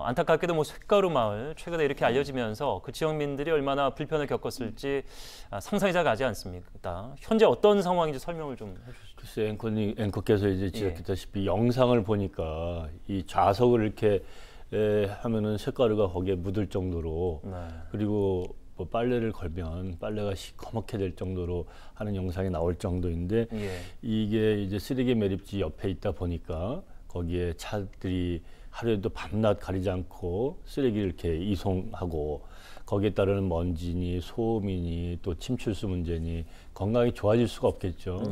안타깝게도 뭐 쇳가루 마을 최근에 이렇게 알려지면서 그 지역민들이 얼마나 불편을 겪었을지 상상이 잘 가지 않습니까? 현재 어떤 상황인지 설명을 좀 해주시죠. 글쎄 앵커께서 이제 지적했다시피 영상을 보니까 이 좌석을 이렇게 하면은 쇳가루가 거기에 묻을 정도로 그리고 뭐 빨래를 걸면 빨래가 시커멓게 될 정도로 하는 영상이 나올 정도인데 이게 이제 쓰레기 매립지 옆에 있다 보니까 거기에 차들이 하루에도 밤낮 가리지 않고 쓰레기를 이렇게 이송하고 거기에 따르는 먼지니 소음이니 또 침출수 문제니 건강이 좋아질 수가 없겠죠.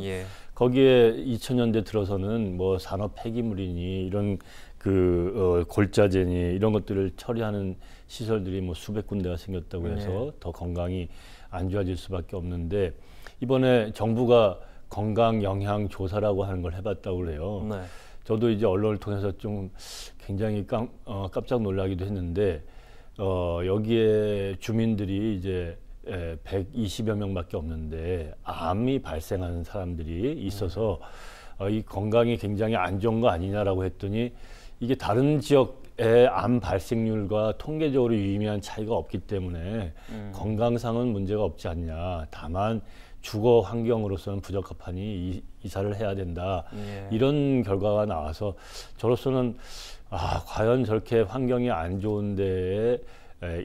거기에 2000년대 들어서는 뭐 산업 폐기물이니 이런 골자재니 이런 것들을 처리하는 시설들이 뭐 수백 군데가 생겼다고 해서 더 건강이 안 좋아질 수밖에 없는데 이번에 정부가 건강 영향 조사라고 하는 걸 해봤다고 그래요. 저도 이제 언론을 통해서 좀 굉장히 깜짝 놀라기도 했는데 여기에 주민들이 이제 120여 명밖에 없는데 암이 발생하는 사람들이 있어서 이 건강이 굉장히 안 좋은 거 아니냐라고 했더니 이게 다른 지역의 암 발생률과 통계적으로 유의미한 차이가 없기 때문에 건강상은 문제가 없지 않냐. 다만 주거 환경으로서는 부적합하니 이사를 해야 된다. 이런 결과가 나와서 저로서는 과연 저렇게 환경이 안 좋은 데에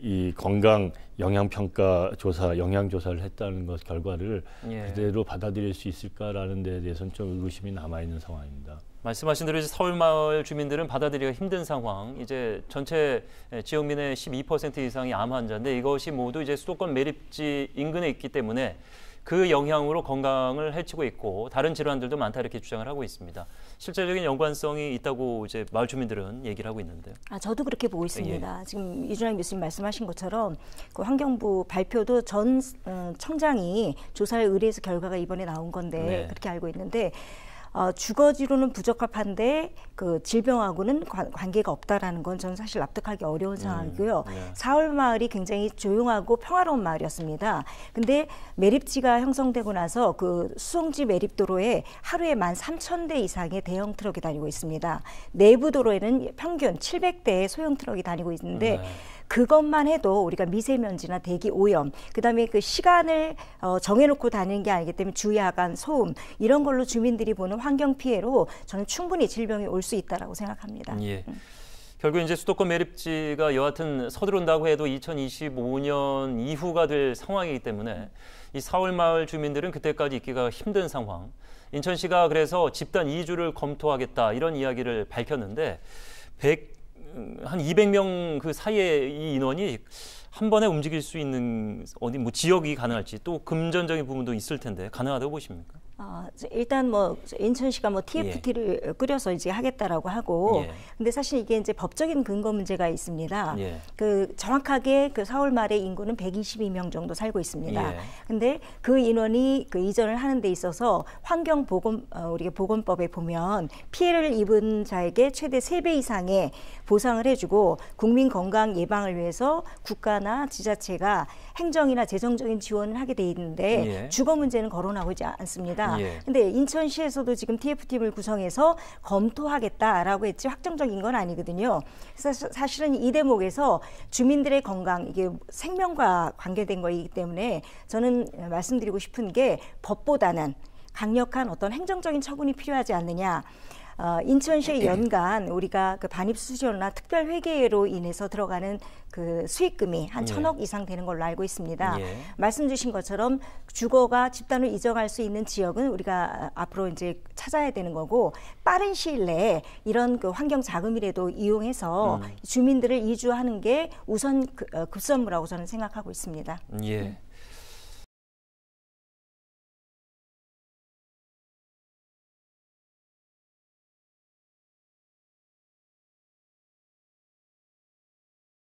이 건강 영향평가 조사, 영향조사를 했다는 것 결과를 그대로 받아들일 수 있을까라는 데에 대해서는 좀 의구심이 남아있는 상황입니다. 말씀하신 대로 이제 서울마을 주민들은 받아들이기가 힘든 상황. 이제 전체 지역민의 12% 이상이 암 환자인데 이것이 모두 이제 수도권 매립지 인근에 있기 때문에 그 영향으로 건강을 해치고 있고 다른 질환들도 많다 이렇게 주장을 하고 있습니다. 실질적인 연관성이 있다고 이제 마을 주민들은 얘기를 하고 있는데요. 저도 그렇게 보고 있습니다. 지금 이준환 교수님 말씀하신 것처럼 그 환경부 발표도 전 청장이 조사를 의뢰해서 결과가 이번에 나온 건데 그렇게 알고 있는데 주거지로는 부적합한데 그 질병하고는 관계가 없다라는 건 저는 사실 납득하기 어려운 상황이고요. 사월마을이 굉장히 조용하고 평화로운 마을이었습니다. 근데 매립지가 형성되고 나서 그 수송지 매립도로에 하루에 13,000대 이상의 대형 트럭이 다니고 있습니다. 내부 도로에는 평균 700대의 소형 트럭이 다니고 있는데 그것만 해도 우리가 미세먼지나 대기 오염, 그다음에 그 시간을 정해놓고 다니는 게 아니기 때문에 주야간 소음 이런 걸로 주민들이 보는 환경 피해로 저는 충분히 질병이 올 수 있다라고 생각합니다. 결국 이제 수도권 매립지가 여하튼 서두른다고 해도 2025년 이후가 될 상황이기 때문에 이 사월마을 주민들은 그때까지 있기가 힘든 상황. 인천시가 그래서 집단 이주를 검토하겠다 이런 이야기를 밝혔는데 한 200명 그 사이에 이 인원이 한 번에 움직일 수 있는 어디 뭐 지역이 가능할지 또 금전적인 부분도 있을 텐데 가능하다고 보십니까? 일단 뭐 인천시가 뭐 TFT를 꾸려서 이제 하겠다라고 하고, 근데 사실 이게 이제 법적인 근거 문제가 있습니다. 그 정확하게 그 사월말의 인구는 122명 정도 살고 있습니다. 근데 그 인원이 그 이전을 하는 데 있어서 우리가 보건법에 보면 피해를 입은 자에게 최대 3배 이상의 보상을 해주고 국민 건강 예방을 위해서 국가나 지자체가 행정이나 재정적인 지원을 하게 돼 있는데 주거 문제는 거론하고 있지 않습니다. 근데 인천시에서도 지금 TF팀을 구성해서 검토하겠다라고 했지 확정적인 건 아니거든요. 그래서 사실은 이 대목에서 주민들의 건강, 이게 생명과 관계된 거이기 때문에 저는 말씀드리고 싶은 게 법보다는 강력한 어떤 행정적인 처분이 필요하지 않느냐. 인천시의 연간 우리가 그 반입수수료나 특별회계로 인해서 들어가는 그 수익금이 한 1,000억 이상 되는 걸로 알고 있습니다. 말씀 주신 것처럼 주거가 집단으로 이전할 수 있는 지역은 우리가 앞으로 이제 찾아야 되는 거고 빠른 시일 내에 이런 그 환경 자금이라도 이용해서 주민들을 이주하는 게 우선 급선무라고 저는 생각하고 있습니다.